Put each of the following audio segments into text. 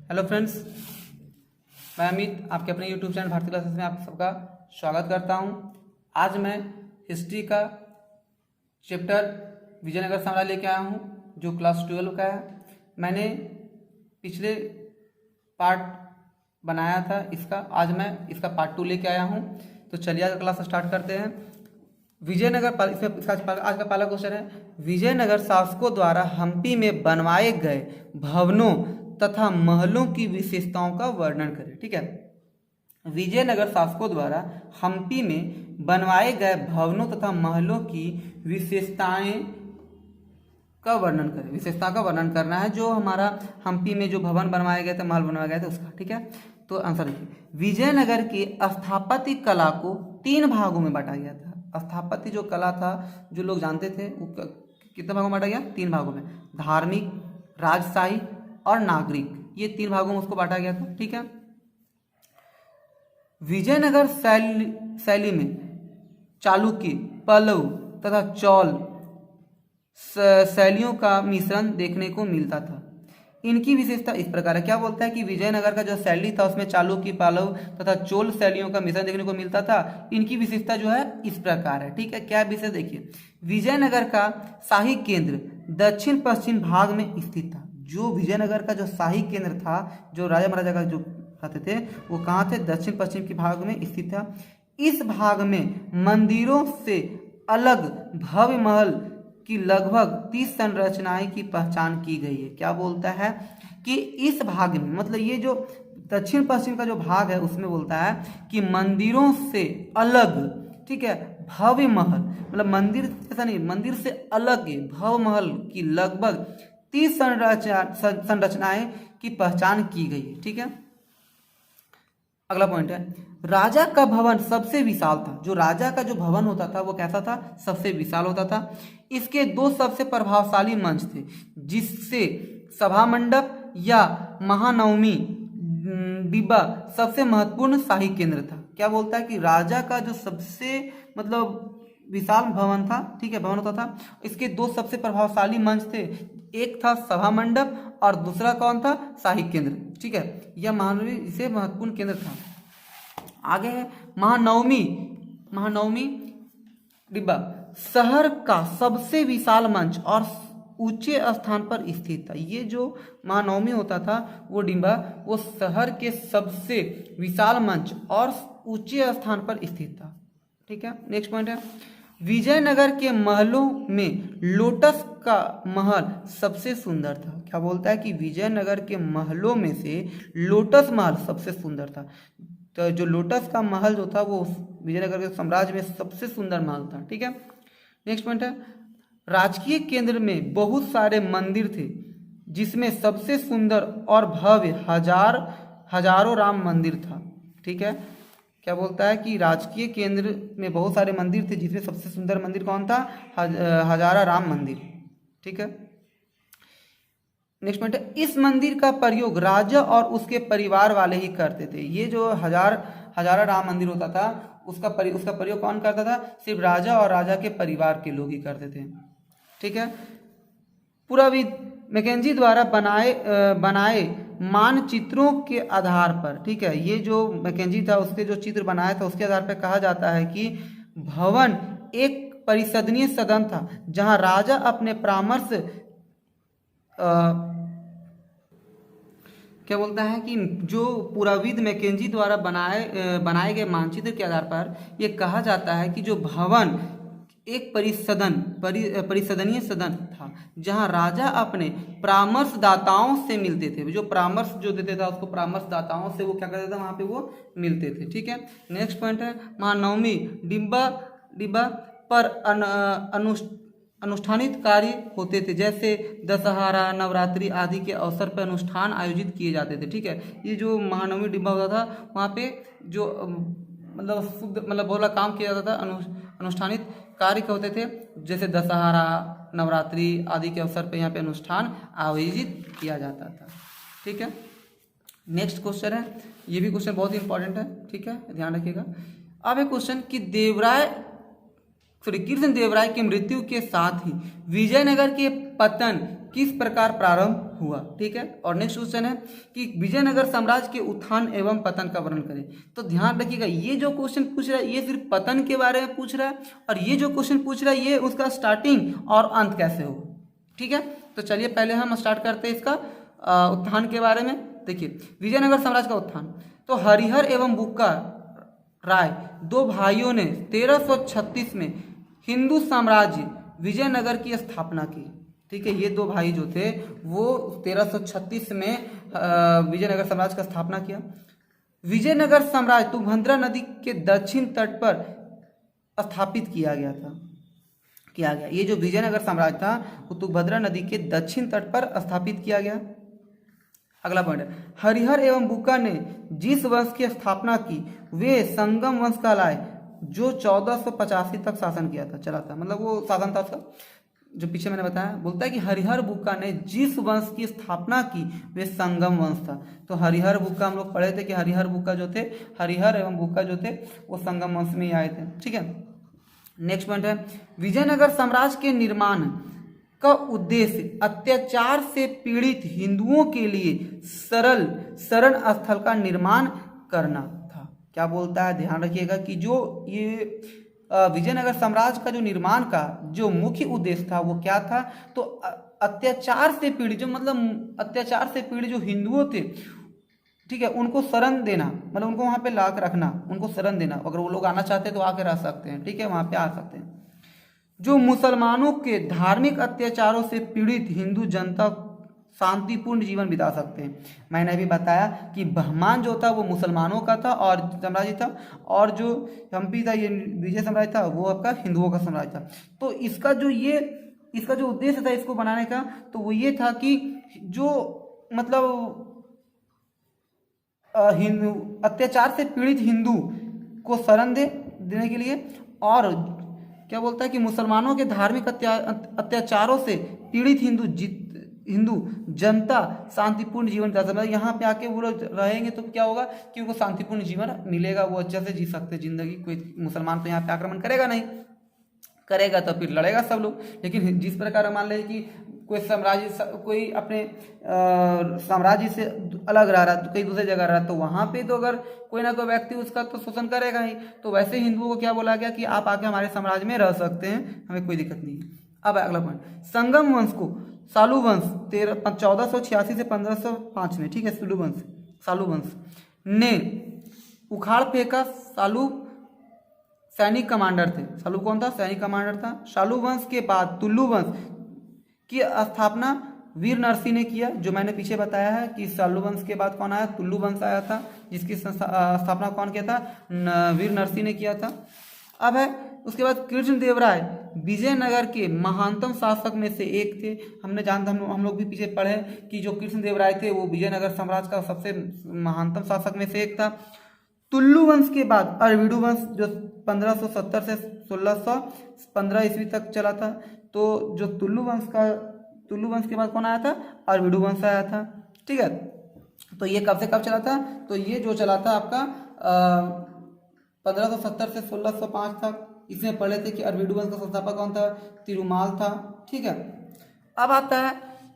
Hello friends, मैं अमित आपके अपने यूट्यूब चैनल भारतीय क्लासेस में आप सबका स्वागत करता हूं। आज मैं हिस्ट्री का चैप्टर विजयनगर साम्राज्य लेके आया हूं जो क्लास 12 का है। मैंने पिछले पार्ट बनाया था इसका, आज मैं इसका पार्ट 2 लेके आया हूं। तो चलिए आज क्लास स्टार्ट करते हैं। विजयनगर आज का पहला क्वेश्चन है, विजयनगर शासकों द्वारा हम्पी में बनवाए गए भवनों तथा महलों की विशेषताओं का वर्णन करें। ठीक है, विजयनगर शासकों द्वारा हम्पी में बनवाए गए भवनों तथा महलों की विशेषताएं का वर्णन करें। विशेषता का वर्णन करना है जो हमारा हम्पी में जो भवन बनवाए गए थे, महल बनवाए गए थे उसका। ठीक है, तो आंसर देखिए, विजयनगर की स्थापत्य कला को 3 भागों में बांटा गया था। स्थापत्य जो कला था, जो लोग जानते थे, वो कितने भागों में बांटा गया? 3 भागों में। धार्मिक, राजशाही और नागरिक, ये 3 भागों में उसको बांटा गया था। ठीक है, विजयनगर शैली में चालुक्य, पल्लव तथा चोल शैलियों का मिश्रण देखने को मिलता था। इनकी विशेषता इस प्रकार है। क्या बोलता है कि विजयनगर का जो शैली था उसमें चालुक्य, पल्लव तथा चोल शैलियों का मिश्रण देखने को मिलता था। इनकी विशेषता जो है इस प्रकार है। ठीक है, क्या विशेष देखिए, विजयनगर का शाही केंद्र दक्षिण पश्चिम भाग में स्थित था। जो विजयनगर का जो शाही केंद्र था, जो राजा महाराजा का जो रहते थे, वो कहाँ थे? दक्षिण पश्चिम के भाग में स्थित था। इस भाग में मंदिरों से अलग भव्य महल की लगभग 30 संरचनाएं की पहचान की गई है। क्या बोलता है कि इस भाग में, मतलब ये जो दक्षिण पश्चिम का जो भाग है उसमें बोलता है कि मंदिरों से अलग, ठीक है, भव्य महल, मतलब मंदिर ऐसा नहीं, मंदिर से अलग भव्य महल की लगभग 30 संरचनाएं की पहचान की गई है। ठीक है, अगला पॉइंट है, राजा का भवन सबसे विशाल था। जो राजा का जो भवन होता था वो कैसा था? सबसे विशाल होता था। इसके 2 सबसे प्रभावशाली मंच थे, जिससे सभा मंडप या महानवमी डिब्बा सबसे महत्वपूर्ण शाही केंद्र था। क्या बोलता है कि राजा का जो सबसे मतलब विशाल भवन था, ठीक है, भवन होता था, इसके 2 सबसे प्रभावशाली मंच थे। एक था सभा मंडप और दूसरा कौन था? शाही केंद्र। ठीक है, यह महानवमी इसे महत्वपूर्ण केंद्र था। आगे है महानवमी डिब्बा शहर का सबसे विशाल मंच और ऊंचे स्थान पर स्थित था। ये जो महानवमी होता था वो डिब्बा, वो शहर के सबसे विशाल मंच और ऊंचे स्थान पर स्थित था। ठीक है, नेक्स्ट पॉइंट है, विजयनगर के महलों में लोटस का महल सबसे सुंदर था। क्या बोलता है कि विजयनगर के महलों में से लोटस महल सबसे सुंदर था। तो जो लोटस का महल जो था वो विजयनगर के साम्राज्य में सबसे सुंदर महल था। ठीक है, नेक्स्ट पॉइंट है, राजकीय केंद्र में बहुत सारे मंदिर थे, जिसमें सबसे सुंदर और भव्य हजारों राम मंदिर था। ठीक है, क्या बोलता है कि राजकीय केंद्र में बहुत सारे मंदिर थे, जिसमें सबसे सुंदर मंदिर कौन था? हजारा राम मंदिर। ठीक है, नेक्स्ट पॉइंट है, इस मंदिर का प्रयोग राजा और उसके परिवार वाले ही करते थे। ये जो हजारा राम मंदिर होता था उसका प्रयोग कौन करता था? सिर्फ राजा और राजा के परिवार के लोग ही करते थे। ठीक है, पुराविद मैकेंजी द्वारा बनाए मानचित्रों के आधार पर, ठीक है, ये जो मैकेंजी था उसके जो चित्र बनाया था उसके आधार पर कहा जाता है कि भवन एक परिषदीय सदन था, जहां राजा अपने परामर्श क्या बोलता है कि जो पुराविद मैकेंजी द्वारा बनाए गए मानचित्र के आधार पर यह कहा जाता है कि जो भवन एक परिषदीय सदन था, जहां राजा अपने परामर्शदाताओं से मिलते थे। जो परामर्श जो देते था उसको परामर्शदाताओं से वो क्या करते थे? वहां पे वो मिलते थे। ठीक है, नेक्स्ट पॉइंट है, महानवमी डिब्बा पर अनुष्ठानित कार्य होते थे, जैसे दशहरा, नवरात्रि आदि के अवसर पर अनुष्ठान आयोजित किए जाते थे। ठीक है, ये जो महानवमी डिब्बा होता था वहाँ पे जो मतलब बोला काम किया जाता था, अनुष्ठानित कार्य होते थे, जैसे दशहरा, नवरात्रि आदि के अवसर पर यहाँ पे अनुष्ठान आयोजित किया जाता था। ठीक है, नेक्स्ट क्वेश्चन है, ये भी क्वेश्चन बहुत ही इंपॉर्टेंट है। ठीक है, ध्यान रखिएगा। अब एक क्वेश्चन कि कृष्णदेवराय की मृत्यु के साथ ही विजयनगर के पतन किस प्रकार प्रारंभ हुआ। ठीक है, और नेक्स्ट क्वेश्चन है कि विजयनगर साम्राज्य के उत्थान एवं पतन का वर्णन करें। तो ध्यान रखिएगा, ये जो क्वेश्चन पूछ रहा है ये सिर्फ पतन के बारे में पूछ रहा है, और ये जो क्वेश्चन पूछ रहा है ये उसका स्टार्टिंग और अंत कैसे हो। ठीक है, तो चलिए पहले हम स्टार्ट करते हैं इसका उत्थान के बारे में। देखिए, विजयनगर साम्राज्य का उत्थान, तो हरिहर एवं बुक्का राय दो भाइयों ने 1336 में हिंदू साम्राज्य विजयनगर की स्थापना की। ठीक है, ये दो भाई जो थे वो 1336 में विजयनगर साम्राज्य का स्थापना किया। विजयनगर साम्राज्य तुंगभद्रा नदी के दक्षिण तट पर स्थापित किया गया। ये जो विजयनगर साम्राज्य था वो तुंगभद्रा नदी के दक्षिण तट पर स्थापित किया गया। अगला पॉइंट है, हरिहर एवं बुक्का ने जिस वंश की स्थापना की वे संगम वंश कहलाए, जो 1485 तक शासन किया था, चला था, मतलब वो शासन था उसका जो पीछे मैंने बताया। बोलता है कि हरिहर बुक्का ने जिस वंश की स्थापना की वे संगम वंश था। तो हरिहर बुक्का हम लोग पढ़े थे कि हरिहर बुक्का जो थे, हरिहर एवं बुक्का जो थे वो संगम वंश में ही आए थे। ठीक है, नेक्स्ट पॉइंट है, विजयनगर साम्राज्य के निर्माण का उद्देश्य अत्याचार से पीड़ित हिंदुओं के लिए सरल शरण स्थल का निर्माण करना था। क्या बोलता है, ध्यान रखिएगा कि जो ये विजयनगर साम्राज्य का जो निर्माण का जो मुख्य उद्देश्य था वो क्या था, तो अत्याचार से पीड़ित, जो मतलब अत्याचार से पीड़ित जो हिंदुओं थे, ठीक है, उनको शरण देना, मतलब उनको वहाँ पे ला कर रखना, उनको शरण देना। अगर वो लोग आना चाहते हैं तो आके रह सकते हैं। ठीक है, वहाँ पे आ सकते हैं। जो मुसलमानों के धार्मिक अत्याचारों से पीड़ित हिंदू जनता शांतिपूर्ण जीवन बिता सकते हैं। मैंने अभी बताया कि बहमान जो था वो मुसलमानों का था और साम्राज्य था, और जो हम्पी था, ये विजय साम्राज्य था, वो आपका हिंदुओं का साम्राज्य था। तो इसका जो उद्देश्य था इसको बनाने का, तो वो ये था कि जो मतलब हिंदू अत्याचार से पीड़ित हिंदू को शरण देने के लिए, और क्या बोलता है कि मुसलमानों के धार्मिक अत्याचारों से पीड़ित हिंदू जनता शांतिपूर्ण जीवन का मतलब यहाँ पे आके वो लोग रहेंगे तो क्या होगा कि उनको शांतिपूर्ण जीवन मिलेगा, वो अच्छे से जी सकते जिंदगी। कोई मुसलमान तो यहाँ पे आक्रमण करेगा नहीं, करेगा तो फिर लड़ेगा सब लोग। लेकिन जिस प्रकार मान लें कि कोई कोई अपने साम्राज्य से अलग रह रहा है, तो कहीं दूसरी जगह रहा है, तो वहाँ पे तो अगर कोई ना कोई व्यक्ति उसका तो शोषण करेगा ही। तो वैसे हिंदुओं को क्या बोला गया कि आप आके हमारे साम्राज्य में रह सकते हैं, हमें कोई दिक्कत नहीं है। अब अगला पॉइंट, संगम वंश को सालू वंश 1486 से 1505 में, ठीक है, सालू वंश ने उखाड़ फेंका। सालू सैनिक कमांडर थे। सालू कौन था? सैनिक कमांडर था। सालू वंश के बाद तुल्लू वंश की स्थापना वीर नरसिंह ने किया, जो मैंने पीछे बताया है कि सालू वंश के बाद कौन आया? तुल्लू वंश आया था, जिसकी स्थापना कौन किया था? वीर नरसिंह ने किया था। अब है उसके बाद कृष्णदेवराय विजयनगर के महानतम शासक में से एक थे। हम लोग भी पीछे पढ़े कि जो कृष्णदेवराय थे वो विजयनगर साम्राज्य का सबसे महानतम शासक में से एक था। तुल्लू वंश के बाद अरविडू वंश जो 1570 से 1615 ईस्वी तक चला था। तो जो तुल्लू वंश के बाद कौन आया था? अरविडू वंश आया था। ठीक है, तो ये कब से कब चला था? तो ये जो चला था आपका 1570 से 1605 तक। इसमें पढ़े थे कि अरविडू वंश का संस्थापक कौन था? तिरुमाल था। ठीक है, अब आता है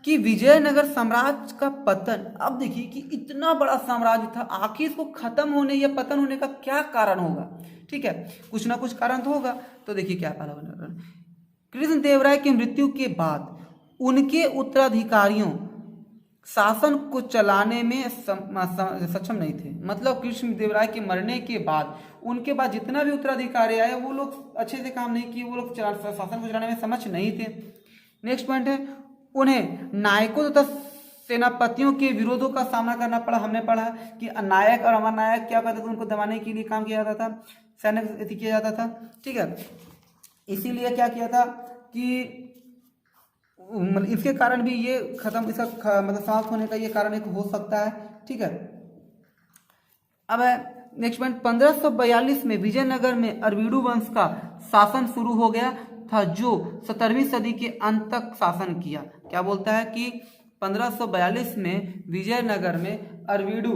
कि विजयनगर साम्राज्य का पतन। अब देखिए कि इतना बड़ा साम्राज्य था, आखिर इसको खत्म होने या पतन होने का क्या कारण होगा? ठीक है, कुछ ना कुछ कारण तो होगा। तो देखिए क्या पहला, कृष्णदेवराय की मृत्यु के बाद उनके उत्तराधिकारियों शासन को चलाने में सक्षम नहीं थे। मतलब कृष्णदेवराय के मरने के बाद उनके बाद जितना भी उत्तराधिकारी आए वो लोग अच्छे से काम नहीं किए, वो लोग शासन को चलाने में समक्ष नहीं थे। नेक्स्ट पॉइंट है, उन्हें नायकों तथा सेनापतियों के विरोधों का सामना करना पड़ा। हमने पढ़ा कि नायक और अमरनायक क्या करते थे? उनको दबाने के लिए काम किया जाता था, सैनिक किया जाता था। ठीक है, इसीलिए क्या किया था कि इसके कारण भी ये खत्म, इसका मतलब समाप्त होने का ये कारण एक हो सकता है। ठीक है, अब है नेक्स्ट पॉइंट, 1542 में विजयनगर में अरविडू वंश का शासन शुरू हो गया था, जो 17वीं सदी के अंत तक शासन किया। क्या बोलता है कि 1542 में विजयनगर में अरविडू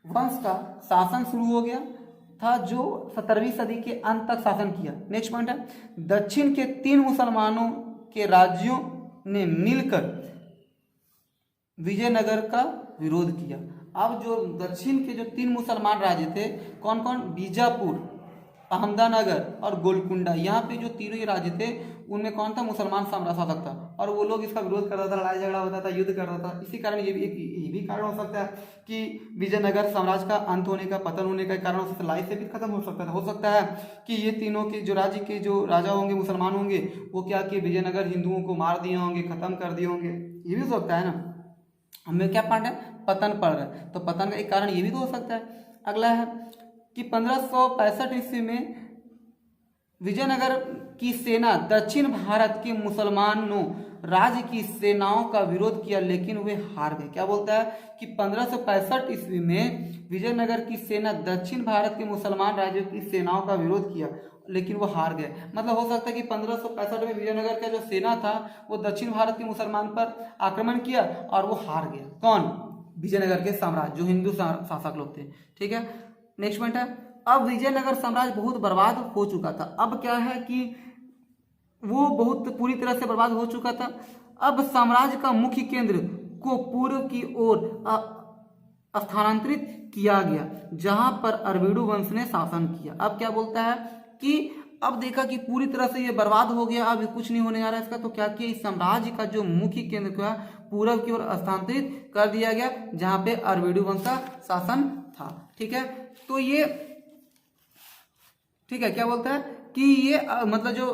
वंश का शासन शुरू हो गया था, जो 17वीं सदी के अंत तक शासन किया। नेक्स्ट पॉइंट है, दक्षिण के 3 मुसलमानों के राज्यों ने मिलकर विजयनगर का विरोध किया। अब जो दक्षिण के जो 3 मुसलमान राज्य थे, कौन कौन, बीजापुर, अहमदनगर और गोलकुंडा, यहाँ पे जो तीनों ही राज्य थे उनमें कौन था, मुसलमान शासक था, और वो लोग इसका विरोध करता था, लड़ाई झगड़ा होता था, युद्ध करता था। इसी कारण ये भी कारण हो सकता है कि विजयनगर साम्राज्य का अंत होने का, पतन होने का कारण हो सकता है, लड़ाई से भी खत्म हो सकता था। हो सकता है कि ये तीनों के जो राज्य के जो राजा होंगे, मुसलमान होंगे, वो क्या कि विजयनगर हिंदुओं को मार दिए होंगे, खत्म कर दिए होंगे, ये भी हो सकता है ना। हमें क्या पढ़ रहे हैं, पतन पढ़ रहे हैं, तो पतन का एक कारण ये भी तो हो सकता है। अगला है कि 1565 ईस्वी में विजयनगर की सेना दक्षिण भारत के मुसलमानों राज्य की सेनाओं का विरोध किया, लेकिन वे हार गए। क्या बोलता है कि 1565 ईस्वी में विजयनगर की सेना दक्षिण भारत के मुसलमान राज्यों की सेनाओं का विरोध किया, लेकिन वो हार गए। मतलब हो सकता है कि 1565 में विजयनगर का जो सेना था वो दक्षिण भारत के मुसलमान पर आक्रमण किया और वो हार गया। कौन, विजयनगर के साम्राज्य, जो हिंदू शासक लोग थे। ठीक है, नेक्स्ट पॉइंट है, अब विजयनगर साम्राज्य बहुत बर्बाद हो चुका था। अब क्या है कि वो बहुत पूरी तरह से बर्बाद हो चुका था। अब साम्राज्य का मुख्य केंद्र को पूर्व की ओर स्थानांतरित किया गया, जहां पर अरविडू वंश ने शासन किया। अब क्या बोलता है कि अब देखा कि पूरी तरह से ये बर्बाद हो गया, अब कुछ नहीं होने जा रहा है इसका, तो क्या किया, इस साम्राज्य का जो मुख्य केंद्र का पूर्व की ओर स्थानांतरित कर दिया गया, जहां पे अरविडू वंश का शासन था। ठीक है, तो ये ठीक है, क्या बोलता है कि ये मतलब जो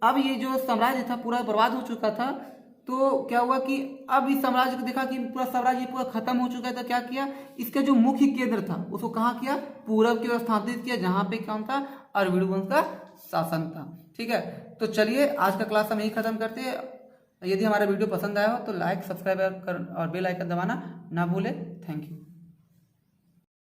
अब ये जो साम्राज्य था पूरा बर्बाद हो चुका था, तो क्या हुआ कि अब इस साम्राज्य को देखा कि पूरा साम्राज्य पूरा खत्म हो चुका है, तो क्या किया, इसका जो मुख्य केंद्र था उसको कहाँ किया, पूरब की ओर स्थानांतरित किया, जहां पे कौन था, अरविडू वंश का शासन था। ठीक है, तो चलिए आज का क्लास हम यही खत्म करते हैं। यदि हमारा वीडियो पसंद आया हो तो लाइक, सब्सक्राइब और बेल आइकन दबाना ना भूले। Thank you.